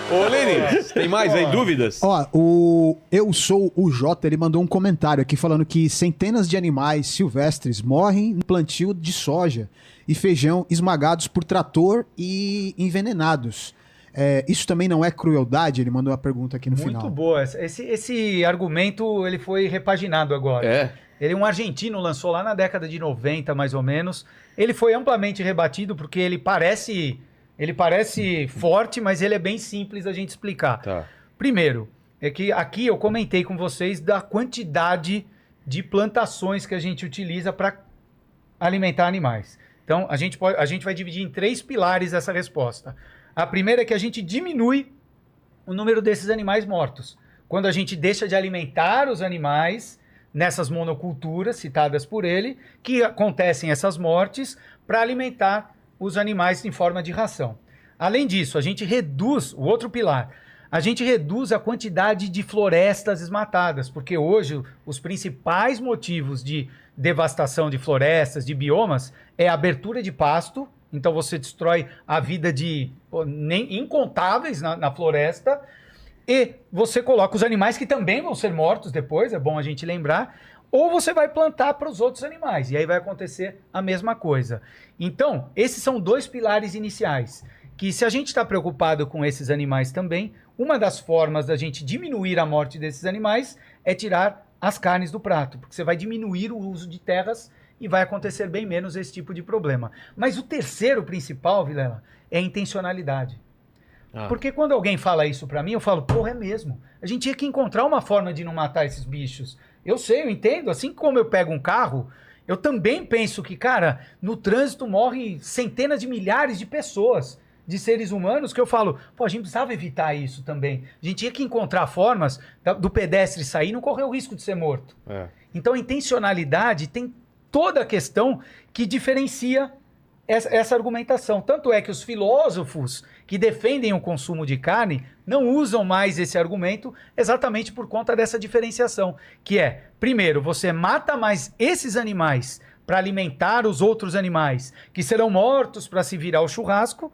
Ô, Lene, tem mais aí dúvidas? Ó, o Eu Sou o Jota, ele mandou um comentário aqui falando que centenas de animais silvestres morrem no plantio de soja e feijão esmagados por trator e envenenados. Isso também não é crueldade? Ele mandou uma pergunta aqui no final. Muito boa. Esse argumento ele foi repaginado agora. Um argentino lançou lá na década de 90, mais ou menos. Ele foi amplamente rebatido porque ele parece forte, mas ele é bem simples da gente explicar. Tá. Primeiro, é que aqui eu comentei com vocês da quantidade de plantações que a gente utiliza para alimentar animais. Então, a gente vai dividir em 3 pilares essa resposta. A primeira é que a gente diminui o número desses animais mortos. Quando a gente deixa de alimentar os animais nessas monoculturas citadas por ele, que acontecem essas mortes para alimentar os animais em forma de ração. Além disso, a gente reduz, o outro pilar, a gente reduz a quantidade de florestas desmatadas, porque hoje os principais motivos de devastação de florestas, de biomas, é a abertura de pasto. Então você destrói a vida de incontáveis na floresta e você coloca os animais que também vão ser mortos depois, é bom a gente lembrar, ou você vai plantar para os outros animais e aí vai acontecer a mesma coisa. Então, esses são 2 pilares iniciais, que se a gente está preocupado com esses animais também, uma das formas da gente diminuir a morte desses animais é tirar as carnes do prato, porque você vai diminuir o uso de terras e vai acontecer bem menos esse tipo de problema. Mas o terceiro principal, Vilela, é a intencionalidade. Porque quando alguém fala isso pra mim, eu falo, porra, é mesmo. A gente tinha que encontrar uma forma de não matar esses bichos. Eu sei, eu entendo. Assim como eu pego um carro, eu também penso que, cara, no trânsito morrem centenas de milhares de pessoas, de seres humanos, que eu falo, pô, a gente precisava evitar isso também. A gente tinha que encontrar formas do pedestre sair e não correr o risco de ser morto. Então a intencionalidade tem toda a questão que diferencia essa argumentação. Tanto é que os filósofos que defendem o consumo de carne não usam mais esse argumento exatamente por conta dessa diferenciação, que é, primeiro, você mata mais esses animais para alimentar os outros animais que serão mortos para se virar o churrasco,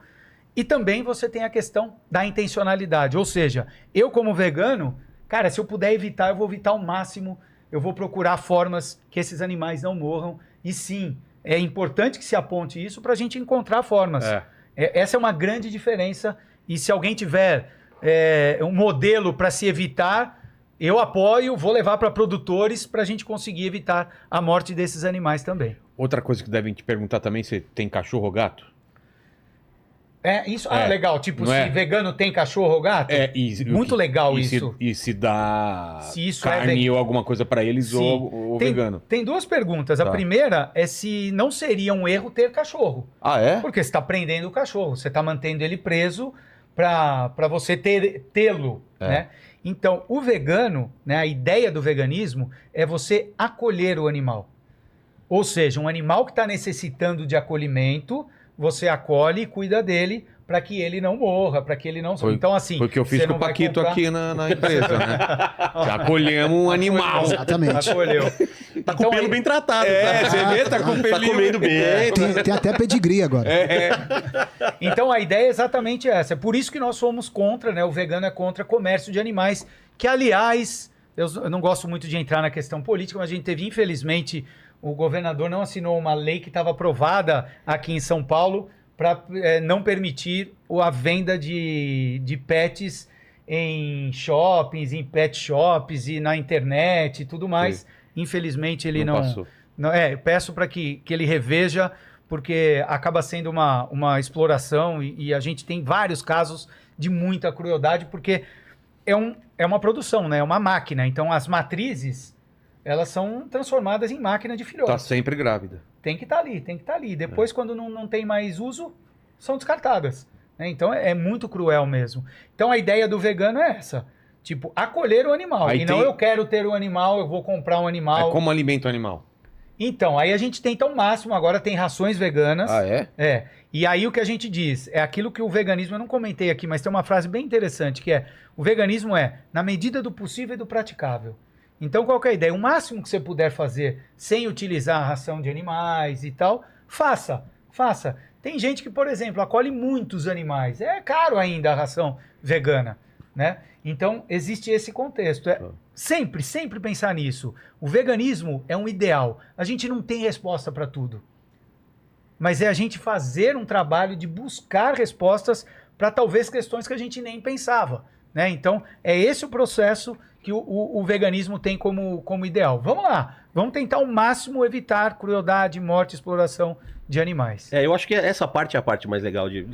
e também você tem a questão da intencionalidade, ou seja, eu como vegano, cara, se eu puder evitar, eu vou evitar ao máximo. Eu vou procurar formas que esses animais não morram. E sim, é importante que se aponte isso para a gente encontrar formas. Essa é uma grande diferença. E se alguém tiver um modelo para se evitar, eu apoio, vou levar para produtores para a gente conseguir evitar a morte desses animais também. Outra coisa que devem te perguntar também, você tem cachorro ou gato? Isso. Legal. Tipo, se vegano tem cachorro ou gato? Muito legal isso. E se dá se isso carne ou alguma coisa para eles ou vegano? Tem 2 perguntas. A primeira é se não seria um erro ter cachorro. Porque você está prendendo o cachorro. Você está mantendo ele preso para você tê-lo. Né? Então, o vegano, né, a ideia do veganismo é você acolher o animal. Ou seja, um animal que está necessitando de acolhimento, você acolhe e cuida dele para que ele não morra, para que ele não... Então, assim... Foi o que eu fiz com o Paquito aqui na empresa, né? Acolhemos um animal. Exatamente. Acolheu. Tá com o pelo bem tratado. Você vê, tá com o pelinho. Tá comendo bem. Tem até pedigree agora. Então, a ideia é exatamente essa. É por isso que nós somos contra, né? O vegano é contra comércio de animais, que, aliás, eu não gosto muito de entrar na questão política, mas a gente teve, infelizmente... O governador não assinou uma lei que estava aprovada aqui em São Paulo para não permitir a venda de pets em shoppings, em pet shops e na internet e tudo mais. Sim. Infelizmente ele não passou. Eu peço para que ele reveja, porque acaba sendo uma exploração e a gente tem vários casos de muita crueldade, porque é uma produção, né? É uma máquina. Então as matrizes... elas são transformadas em máquina de filhotes. Tá sempre grávida. Tem que estar ali. Depois, quando não tem mais uso, são descartadas. Né? Então, é muito cruel mesmo. Então, a ideia do vegano é essa. Tipo, acolher o animal. Não eu quero ter o animal, eu vou comprar um animal. Como alimenta o animal? Então, aí a gente tenta ao máximo. Agora tem rações veganas. É? E aí o que a gente diz, é aquilo que o veganismo, eu não comentei aqui, mas tem uma frase bem interessante, que é, o veganismo é, na medida do possível e do praticável. Então, qual que é a ideia? O máximo que você puder fazer sem utilizar a ração de animais e tal, faça. Tem gente que, por exemplo, acolhe muitos animais. É caro ainda a ração vegana, né? Então, existe esse contexto. Sempre pensar nisso. O veganismo é um ideal. A gente não tem resposta para tudo. Mas é a gente fazer um trabalho de buscar respostas para talvez questões que a gente nem pensava, né? Então, é esse o processo que o veganismo tem como ideal. Vamos lá, vamos tentar ao máximo evitar crueldade, morte, exploração de animais. Eu acho que essa parte é a parte mais legal de...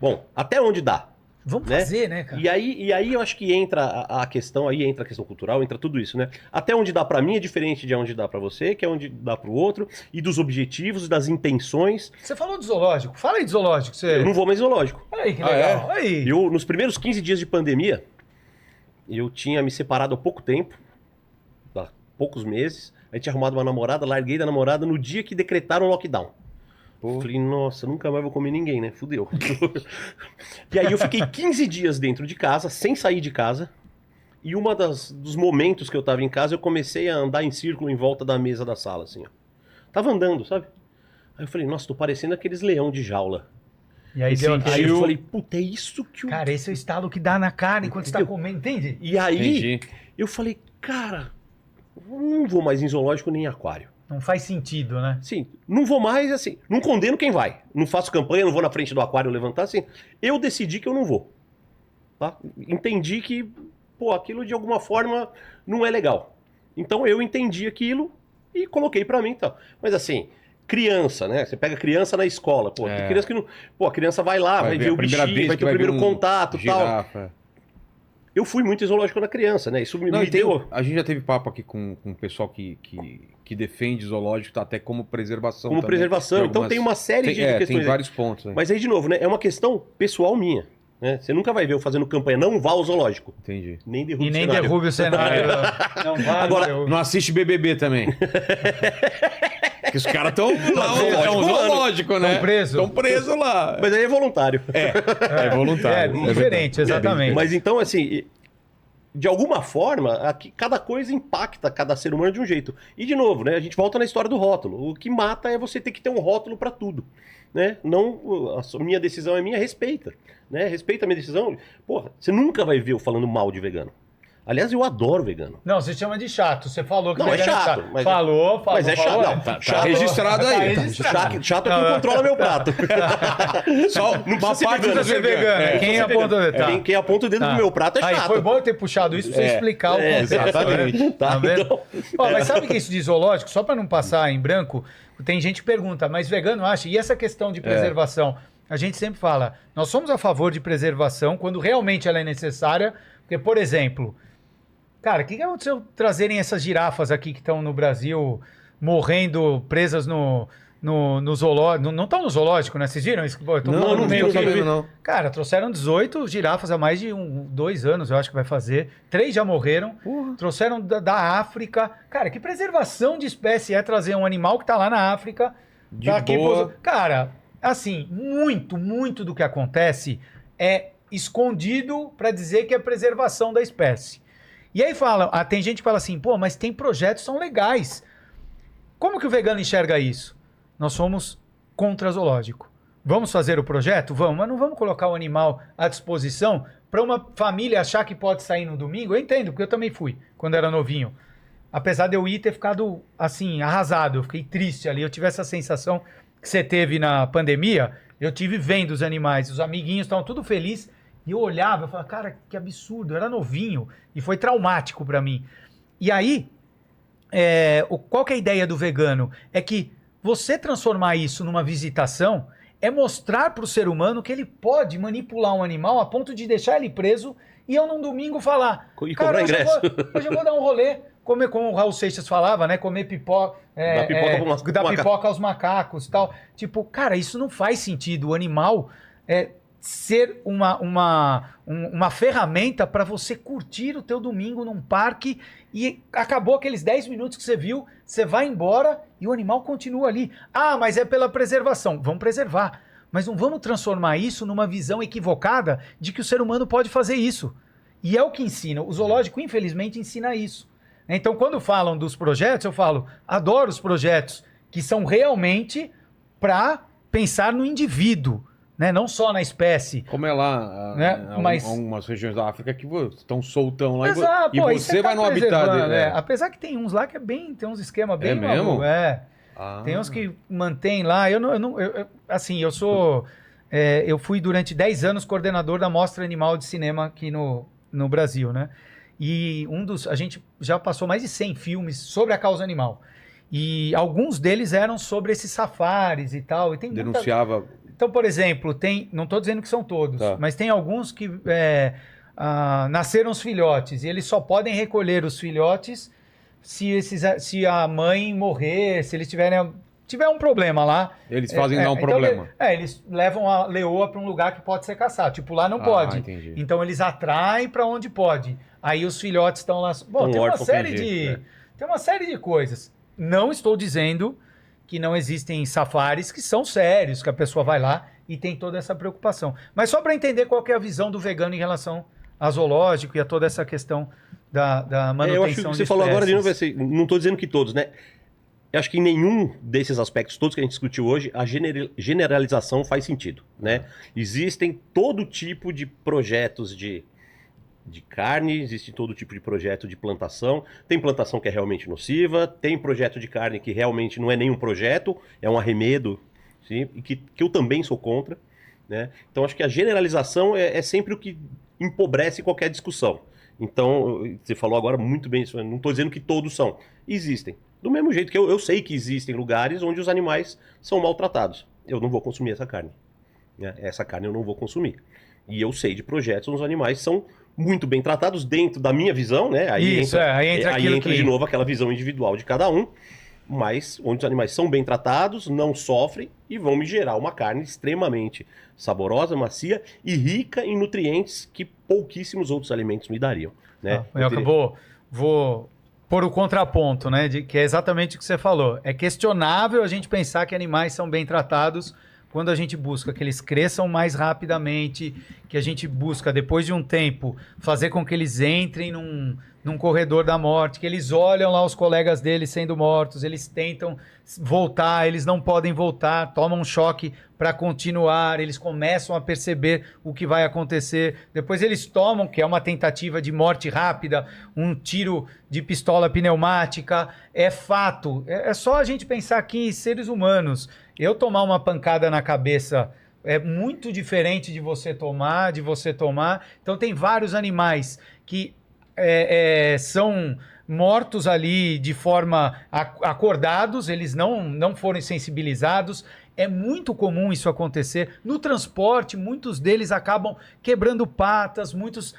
Bom, até onde dá. Vamos né? fazer, né, cara? E aí eu acho que entra a questão, aí entra a questão cultural, entra tudo isso, né? Até onde dá pra mim é diferente de onde dá pra você, que é onde dá pro outro, e dos objetivos, e das intenções. Você falou de zoológico, fala aí de zoológico. Eu não vou mais em zoológico. Olha aí que legal, aí. Nos primeiros 15 dias de pandemia, eu tinha me separado há pouco tempo, há poucos meses, a gente tinha arrumado uma namorada, larguei da namorada no dia que decretaram o lockdown. Falei, nossa, nunca mais vou comer ninguém, né? Fudeu. E aí eu fiquei 15 dias dentro de casa, sem sair de casa. E dos momentos que eu tava em casa, eu comecei a andar em círculo em volta da mesa da sala, assim, ó. Tava andando, sabe? Aí eu falei, nossa, tô parecendo aqueles leão de jaula. E aí deu Aí eu falei, puta, é isso que o... Cara, esse é o estalo que dá na cara enquanto você tá comendo, entende? E aí, eu falei, cara, não vou mais em zoológico nem em aquário. Não faz sentido, né? Sim, não vou mais, assim, não condeno quem vai. Não faço campanha, não vou na frente do aquário levantar, assim. Eu decidi que eu não vou. Tá? Entendi que, aquilo de alguma forma não é legal. Então eu entendi aquilo e coloquei pra mim e tal. Mas assim, criança, né? Você pega criança na escola, tem criança que não... a criança vai lá, vai ver o bichinho, vai ter o primeiro contato e tal. Eu fui muito zoológico na criança, né? Isso me deu... A gente já teve papo aqui com o pessoal que defende zoológico, tá até como preservação. Como também. preservação. Então tem uma série de questões. Tem vários pontos. Né? Mas aí, de novo, né? É uma questão pessoal minha. Né? Você nunca vai ver eu fazendo campanha, não vá ao zoológico. Entendi. Nem derrube o cenário. E nem derrube o cenário. Não vai. Agora, não assiste BBB também. Porque os caras estão lá, é um zoológico, né? Estão presos lá. Mas aí é voluntário. É voluntário. É diferente, exatamente. Mas então, assim, de alguma forma, cada coisa impacta cada ser humano de um jeito. E, de novo, né? A gente volta na história do rótulo. O que mata é você ter que ter um rótulo pra tudo. Né? Não, a minha decisão é minha, respeita. Né? Respeita a minha decisão. Porra, você nunca vai ver eu falando mal de vegano. Aliás, eu adoro vegano. Não, você chama de chato. Você falou que não, vegano é chato. Mas falou. Mas é chato. Falou, não, tá chato, registrado aí. Chato é quem controla meu prato. Só não precisa ser vegano. Quem aponta quem aponta o dedo do meu prato é chato. Aí, foi bom eu ter puxado isso pra você explicar o contexto. Exatamente. Tá vendo? Então... mas sabe que isso de zoológico, só pra não passar em branco, tem gente que pergunta, mas vegano acha? E essa questão de preservação? A gente sempre fala, nós somos a favor de preservação quando realmente ela é necessária, porque, por exemplo... Cara, o que aconteceu trazerem essas girafas aqui que estão no Brasil morrendo, presas no zoológico? Não estão no zoológico, né? Vocês viram isso? Pô, não estou sabendo, não. Cara, trouxeram 18 girafas há mais de 2 anos, eu acho que vai fazer. 3 já morreram. Trouxeram da África. Cara, que preservação de espécie é trazer um animal que está lá na África. De boa. Cara, assim, muito do que acontece é escondido para dizer que é preservação da espécie. E aí tem gente que fala assim, mas tem projetos que são legais. Como que o vegano enxerga isso? Nós somos contra zoológico. Vamos fazer o projeto? Vamos, mas não vamos colocar o animal à disposição para uma família achar que pode sair no domingo. Eu entendo, porque eu também fui quando era novinho. Apesar de eu ir ter ficado, assim, arrasado, eu fiquei triste ali. Eu tive essa sensação que você teve na pandemia. Eu tive vendo os animais, os amiguinhos estavam tudo felizes. E eu olhava, eu falava, cara, que absurdo, eu era novinho. E foi traumático pra mim. E aí, qual que é a ideia do vegano? É que você transformar isso numa visitação é mostrar pro ser humano que ele pode manipular um animal a ponto de deixar ele preso e eu num domingo falar, e cobrar ingresso. Hoje eu vou dar um rolê, comer, como o Raul Seixas falava, né? Comer pipoca, dar pipoca aos macacos e tal. Tipo, cara, isso não faz sentido. O animal ser uma ferramenta para você curtir o teu domingo num parque e acabou aqueles 10 minutos que você viu, você vai embora e o animal continua ali. Ah, mas é pela preservação. Vamos preservar. Mas não vamos transformar isso numa visão equivocada de que o ser humano pode fazer isso. E é o que ensina. O zoológico, infelizmente, ensina isso. Então, quando falam dos projetos, eu falo, adoro os projetos que são realmente para pensar no indivíduo, né? Não só na espécie. Como é lá, Né? Mas- algumas regiões da África que estão soltão lá Exato, e pô, aí você vai tá no habitat preservando, dele. Apesar que tem uns lá que tem uns esquemas bem mesmo? malucos, Ah. Tem uns que mantém lá. Eu fui durante 10 anos coordenador da Mostra Animal de Cinema aqui no Brasil, né? E a gente já passou mais de 100 filmes sobre a causa animal. E alguns deles eram sobre esses safaris e tal. E tem muita... Denunciava. Então, por exemplo, não estou dizendo que são todos, Tá. mas tem alguns que nasceram os filhotes e eles só podem recolher os filhotes se a mãe morrer, se eles tiver um problema lá. Eles fazem dar um então, problema. eles levam a leoa para um lugar que pode ser caçado. Tipo, lá não pode. Entendi. Então eles atraem para onde pode. Aí os filhotes estão lá. Bom, tem uma série de coisas. Não estou dizendo que não existem safaris que são sérios, que a pessoa vai lá e tem toda essa preocupação. Mas só para entender qual que é a visão do vegano em relação a zoológico e a toda essa questão da manutenção eu acho que você de falou agora de novo, espécies. assim, não estou dizendo que todos, né? Eu acho que em nenhum desses aspectos todos que a gente discutiu hoje, a generalização faz sentido, né? Existem todo tipo de projetos de carne, existe todo tipo de projeto de plantação. Tem plantação que é realmente nociva, tem projeto de carne que realmente não é nenhum projeto, é um arremedo, sim, e que eu também sou contra, né? Então acho que a generalização é sempre o que empobrece qualquer discussão. Então, você falou agora muito bem isso, eu não estou dizendo que todos são. Existem. Do mesmo jeito que eu sei que existem lugares onde os animais são maltratados. Eu não vou consumir essa carne, né? Essa carne eu não vou consumir. E eu sei de projetos onde os animais são muito bem tratados dentro da minha visão, né? Aí entra de novo aquela visão individual de cada um, mas onde os animais são bem tratados, não sofrem e vão me gerar uma carne extremamente saborosa, macia e rica em nutrientes que pouquíssimos outros alimentos me dariam, né? Vou pôr o contraponto, né? Que é exatamente o que você falou. É questionável a gente pensar que animais são bem tratados quando a gente busca que eles cresçam mais rapidamente, que a gente busca, depois de um tempo, fazer com que eles entrem num corredor da morte, que eles olham lá os colegas deles sendo mortos, eles tentam voltar, eles não podem voltar, tomam um choque para continuar, eles começam a perceber o que vai acontecer, depois eles tomam, que é uma tentativa de morte rápida, um tiro de pistola pneumática, é fato, é só a gente pensar aqui em seres humanos. Eu tomar uma pancada na cabeça é muito diferente de você tomar. Então tem vários animais que são mortos ali de forma acordados, eles não foram sensibilizados. É muito comum isso acontecer. No transporte, muitos deles acabam quebrando patas, muitos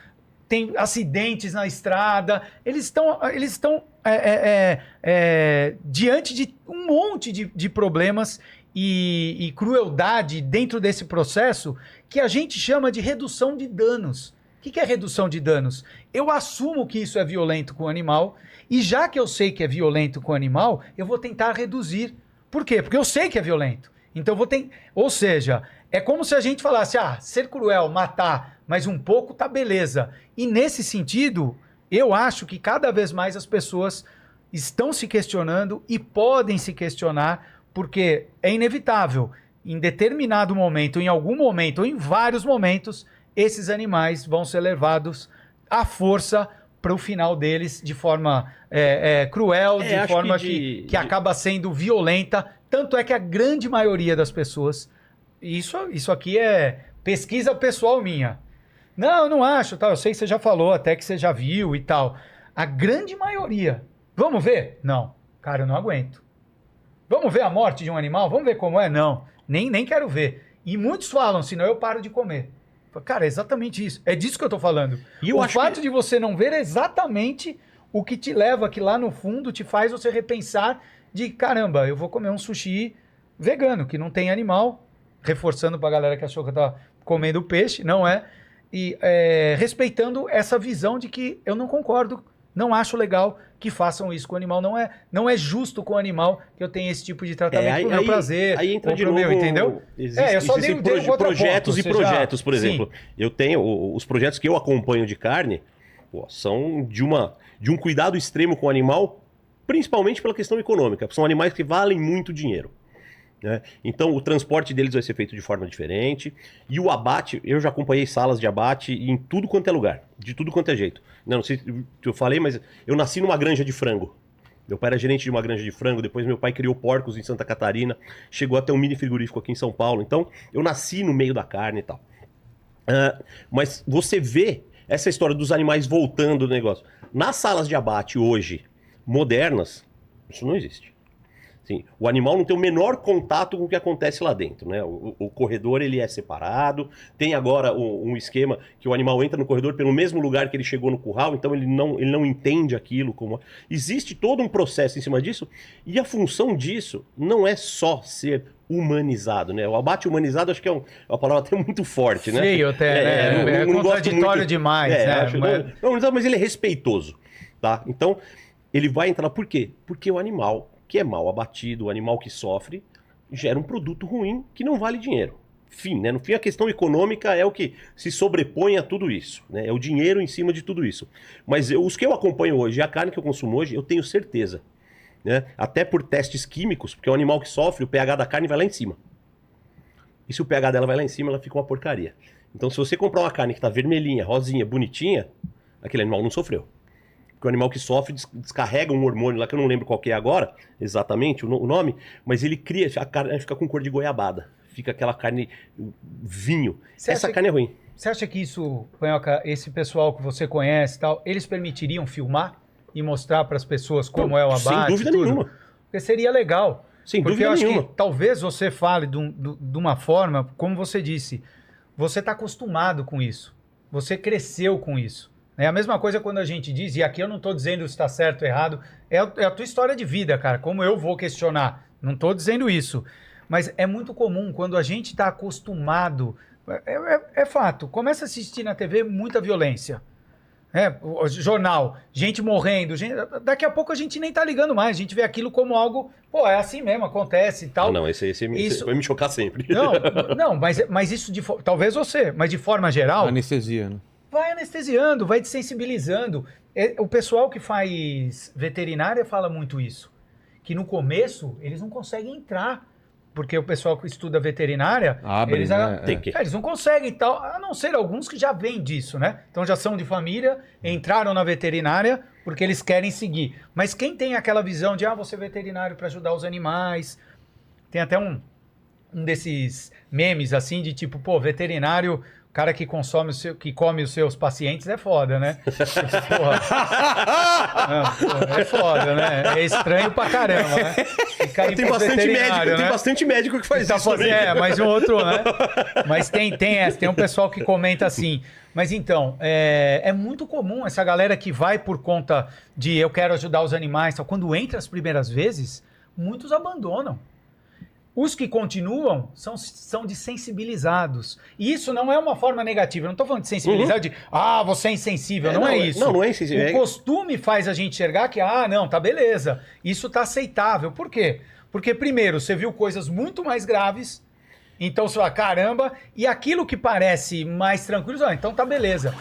têm acidentes na estrada. Eles estão diante de um monte de problemas e crueldade dentro desse processo que a gente chama de redução de danos. O que é redução de danos? Eu assumo que isso é violento com o animal e já que eu sei que é violento com o animal, eu vou tentar reduzir. Por quê? Porque eu sei que é violento. Então ou seja, é como se a gente falasse, ser cruel, matar, mas um pouco tá beleza. E nesse sentido, eu acho que cada vez mais as pessoas estão se questionando e podem se questionar, porque é inevitável, em determinado momento, em algum momento, ou em vários momentos, esses animais vão ser levados à força para o final deles de forma cruel, de forma que acaba sendo violenta. Tanto é que a grande maioria das pessoas, isso aqui é pesquisa pessoal minha. Não, eu não acho, tal. Eu sei que você já falou, até que você já viu e tal. A grande maioria. Vamos ver? Não. Cara, eu não aguento. Vamos ver a morte de um animal? Vamos ver como é? Não. Nem quero ver. E muitos falam, senão eu paro de comer. Cara, é exatamente isso. É disso que eu tô falando. E o fato de você não ver é exatamente o que te leva, que lá no fundo te faz você repensar de, caramba, eu vou comer um sushi vegano, que não tem animal, reforçando pra galera que achou que eu tava comendo peixe, não é? E respeitando essa visão de que eu não concordo, não acho legal que façam isso com o animal. Não é justo com o animal que eu tenha esse tipo de tratamento pro meu prazer. Aí entra de novo, meu, entendeu? Eu só dei projetos e projetos, por exemplo. Sim. Eu tenho os projetos que eu acompanho de carne, são de um cuidado extremo com o animal, principalmente pela questão econômica. São animais que valem muito dinheiro. né? Então o transporte deles vai ser feito de forma diferente. E o abate, eu já acompanhei salas de abate em tudo quanto é lugar, de tudo quanto é jeito. Não sei se eu falei, mas eu nasci numa granja de frango. Meu pai era gerente de uma granja de frango, depois meu pai criou porcos em Santa Catarina, chegou até um mini frigorífico aqui em São Paulo. Então eu nasci no meio da carne e tal. Mas você vê essa história dos animais voltando do negócio. Nas salas de abate hoje, modernas, isso não existe. Sim, o animal não tem o menor contato com o que acontece lá dentro, né? O corredor ele é separado, tem agora um esquema que o animal entra no corredor pelo mesmo lugar que ele chegou no curral, então ele não entende aquilo como... Existe todo um processo em cima disso, e a função disso não é só ser humanizado, né? O abate humanizado acho que é uma palavra até muito forte, né? Feio até, né? Não contraditório demais, né? Acho, mas ele é respeitoso, tá? Então, ele vai entrar... Por quê? Porque o animal que é mal abatido, o animal que sofre, gera um produto ruim que não vale dinheiro. Fim, né? No fim, a questão econômica é o que se sobrepõe a tudo isso, né? É o dinheiro em cima de tudo isso. Mas os que eu acompanho hoje, a carne que eu consumo hoje, eu tenho certeza, né? Até por testes químicos, porque o animal que sofre, o pH da carne vai lá em cima. E se o pH dela vai lá em cima, ela fica uma porcaria. Então, se você comprar uma carne que tá vermelhinha, rosinha, bonitinha, aquele animal não sofreu. Porque o animal que sofre descarrega um hormônio lá, que eu não lembro qual que é agora, exatamente o nome, mas ele cria, a carne fica com cor de goiabada. Fica aquela carne vinho. Essa carne é ruim. Você acha que isso, Panhoca, esse pessoal que você conhece e tal, eles permitiriam filmar e mostrar para as pessoas como é o abate? Sem dúvida nenhuma. Porque seria legal. Sem Porque dúvida eu acho nenhuma. que talvez você fale de uma forma, como você disse, você está acostumado com isso. Você cresceu com isso. É a mesma coisa quando a gente diz, e aqui eu não estou dizendo se está certo ou errado, é a tua história de vida, cara, como eu vou questionar. Não estou dizendo isso. Mas é muito comum, quando a gente está acostumado, é fato, começa a assistir na TV muita violência. O jornal, gente morrendo, daqui a pouco a gente nem tá ligando mais, a gente vê aquilo como algo, pô, é assim mesmo, acontece e tal. Não, esse isso... vai me chocar sempre. Não, mas isso, talvez você, mas de forma geral... Anestesia, né? Vai anestesiando, vai desensibilizando. O pessoal que faz veterinária fala muito isso. Que no começo eles não conseguem entrar. Porque o pessoal que estuda veterinária, eles não conseguem tal, a não ser alguns que já vêm disso, né? Então já são de família, entraram na veterinária porque eles querem seguir. Mas quem tem aquela visão de, vou ser veterinário para ajudar os animais... Tem até um desses memes assim de tipo, pô, veterinário... O cara que que come os seus pacientes é foda, né? Porra. É foda, né? É estranho pra caramba, né? Tem bastante médico que faz isso também. Mas um outro, né? Mas tem um pessoal que comenta assim. Mas então, é muito comum essa galera que vai por conta de eu quero ajudar os animais. Quando entra as primeiras vezes, muitos abandonam. Os que continuam são desensibilizados. E isso não é uma forma negativa. Eu não estou falando de sensibilizar, de você é insensível. Não é isso. Não é insensível. O costume faz a gente enxergar que, tá beleza. Isso tá aceitável. Por quê? Porque, primeiro, você viu coisas muito mais graves. Então você fala, caramba. E aquilo que parece mais tranquilo, então tá beleza.